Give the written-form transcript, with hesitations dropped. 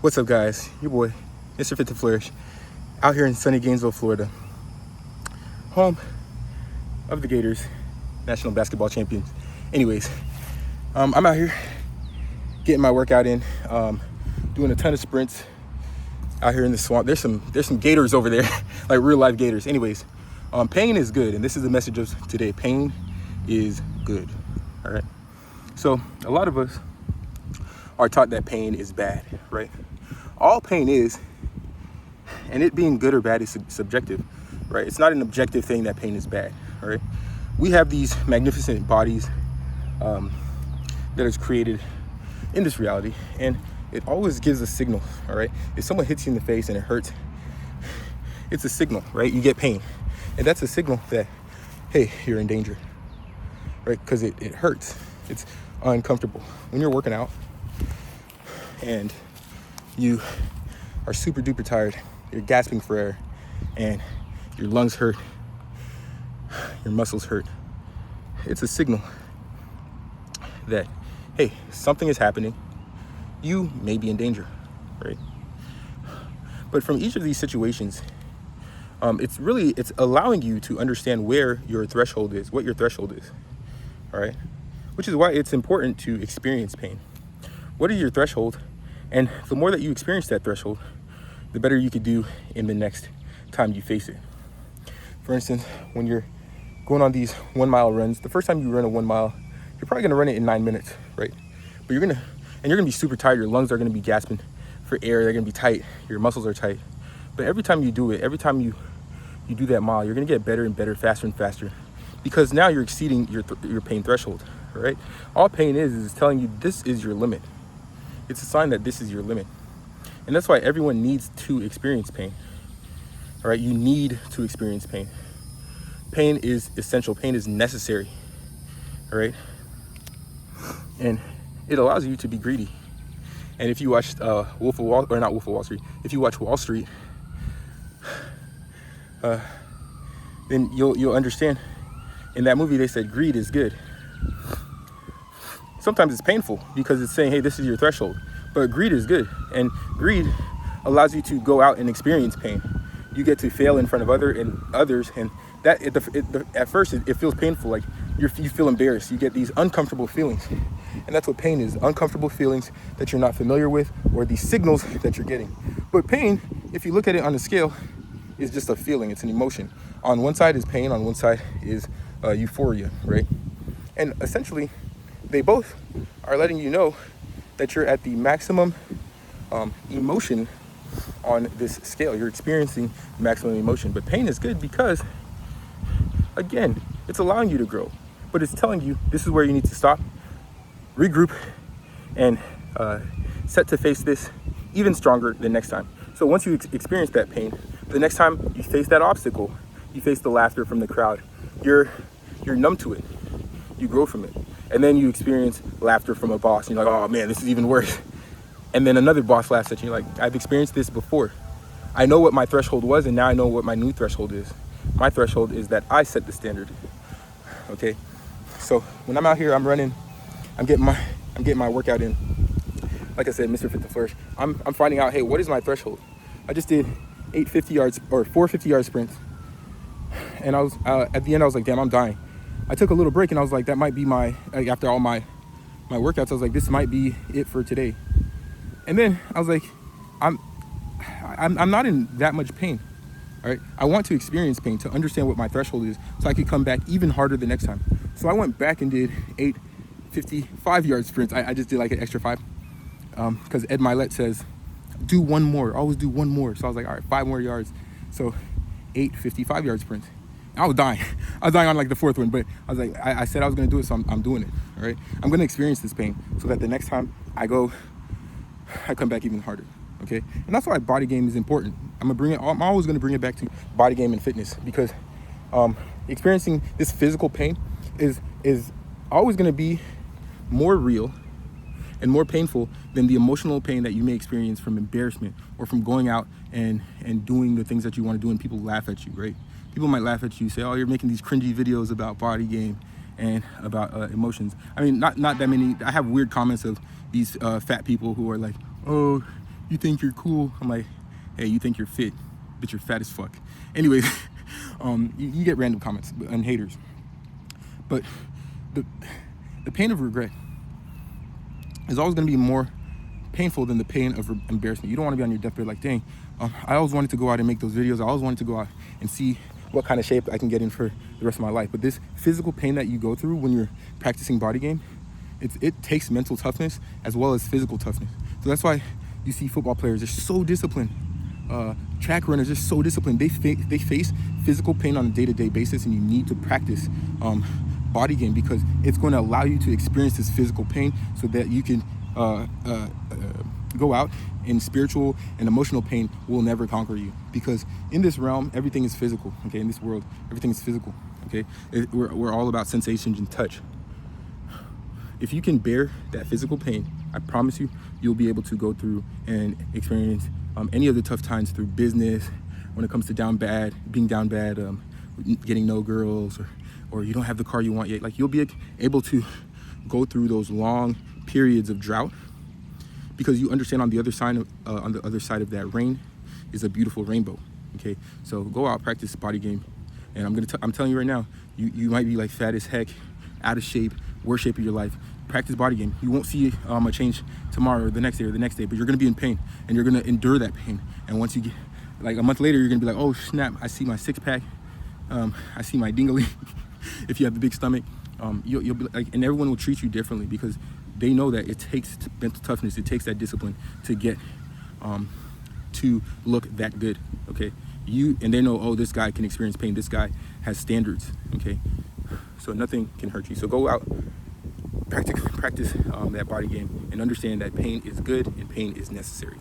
What's up, guys? Your boy, Mr. Fit to Flourish, out here in sunny Gainesville, Florida, home of the Gators, national basketball champions. Anyways, I'm out here getting my workout in, doing a ton of sprints out here in the swamp. There's some gators over there, like real life gators. Anyways, pain is good, and this is the message of today. Pain is good. All right. So a lot of us are taught that pain is bad, right? All pain is, and it being good or bad is subjective, right? It's not an objective thing that pain is bad, all right? We have these magnificent bodies that is created in this reality, and it always gives a signal, all right? If someone hits you in the face and it hurts, it's a signal, right? You get pain, and that's a signal that, hey, you're in danger, right? Because it hurts. It's uncomfortable. When you're working out and you are super duper tired, you're gasping for air, and your lungs hurt, your muscles hurt, it's a signal that, hey, something is happening. You may be in danger, right? But from each of these situations, it's allowing you to understand where your threshold is, what your threshold is, all right? Which is why it's important to experience pain. What is your threshold? And the more that you experience that threshold, the better you could do in the next time you face it. For instance, when you're going on these 1 mile runs, the first time you run a 1 mile, you're probably gonna run it in 9 minutes, right? But you're gonna be super tired. Your lungs are gonna be gasping for air. They're gonna be tight. Your muscles are tight. But every time you do it, every time you do that mile, you're gonna get better and better, faster and faster, because now you're exceeding your pain threshold, right? All pain is telling you this is your limit. It's a sign that this is your limit. And that's why everyone needs to experience pain. All right, you need to experience pain. Pain is essential. Pain is necessary. All right, and it allows you to be greedy. And if you watched Wolf of Wall, or not Wolf of Wall Street, if you watch Wall Street, then you'll understand. In that movie, they said greed is good. Sometimes it's painful because it's saying, hey, this is your threshold. But greed is good. And greed allows you to go out and experience pain. You get to fail in front of others. And that at first, it feels painful. Like you feel embarrassed. You get these uncomfortable feelings. And that's what pain is. Uncomfortable feelings that you're not familiar with, or these signals that you're getting. But pain, if you look at it on a scale, is just a feeling. It's an emotion. On one side is pain. On one side is euphoria, right? And essentially, they both are letting you know that you're at the maximum emotion on this scale. You're experiencing maximum emotion. But pain is good because, again, it's allowing you to grow. But it's telling you this is where you need to stop, regroup, and set to face this even stronger the next time. So once you experience that pain, the next time you face that obstacle, you face the laughter from the crowd, you're numb to it. You grow from it. And then you experience laughter from a boss, and you're like, oh man, this is even worse. And then another boss laughs at you, like, I've experienced this before. I know what my threshold was, and now I know what my new threshold is. My threshold is that I set the standard. Okay? So when I'm out here, I'm running, I'm getting my workout in. Like I said, Mr. Fit to Flourish. I'm finding out, hey, what is my threshold? I just did 8 50-yard or 4 50-yard sprints. And I was at the end, I was like, damn, I'm dying. I took a little break, and I was like, that might be after all my workouts, I was like, this might be it for today. And then I was like, I'm not in that much pain. All right. I want to experience pain to understand what my threshold is, so I could come back even harder the next time. So I went back and did 8 55-yard sprints. I just did like an extra 5 because Ed Milet says, do one more, always do one more. So I was like, all right, 5 more yards. So 8 55-yard sprints. I was dying. I was dying on like the 4th one, but I was like, I said I was going to do it, so I'm doing it, all right? I'm going to experience this pain so that the next time I come back even harder, okay? And that's why body game is important. I'm always going to bring it back to body game and fitness, because experiencing this physical pain is always going to be more real and more painful than the emotional pain that you may experience from embarrassment or from going out and doing the things that you want to do and people laugh at you, right? People might laugh at you, say, oh, you're making these cringy videos about body game and about emotions. I mean, not that many. I have weird comments of these fat people who are like, oh, You think you're cool? I'm like, hey, you think you're fit, but you're fat as fuck. Anyways, you get random comments and haters, but the pain of regret is always going to be more painful than the pain of embarrassment. You don't want to be on your deathbed like, dang, I always wanted to go out and make those videos. I always wanted to go out and see what kind of shape I can get in for the rest of my life. But this physical pain that you go through when you're practicing body game, it takes mental toughness as well as physical toughness. So that's why you see football players, they're so disciplined. Track runners are so disciplined. They face physical pain on a day-to-day basis, and you need to practice body game because it's going to allow you to experience this physical pain so that you can go out, and spiritual and emotional pain will never conquer you, because in this realm everything is physical. Okay, in this world everything is physical. Okay, we're all about sensations and touch. If you can bear that physical pain, I promise you, you'll be able to go through and experience any of the tough times through business. When it comes to being down bad, getting no girls, or you don't have the car you want yet, like you'll be able to go through those long periods of drought, because you understand on the other side of that rain is a beautiful rainbow. Okay, so go out, practice body game, and I'm telling you right now, you might be like fat as heck, out of shape, worst shape of your life. Practice body game. You won't see a change tomorrow or the next day, but you're gonna be in pain, and you're gonna endure that pain. And once you get, like a month later, you're gonna be like, oh snap, I see my six pack, I see my dingly. If you have the big stomach, you'll be like, and everyone will treat you differently because they know that it takes mental toughness, it takes that discipline to get to look that good. Okay, and they know, oh, this guy can experience pain, this guy has standards. Okay, so nothing can hurt you. So go out, practice that body game, and understand that pain is good and pain is necessary.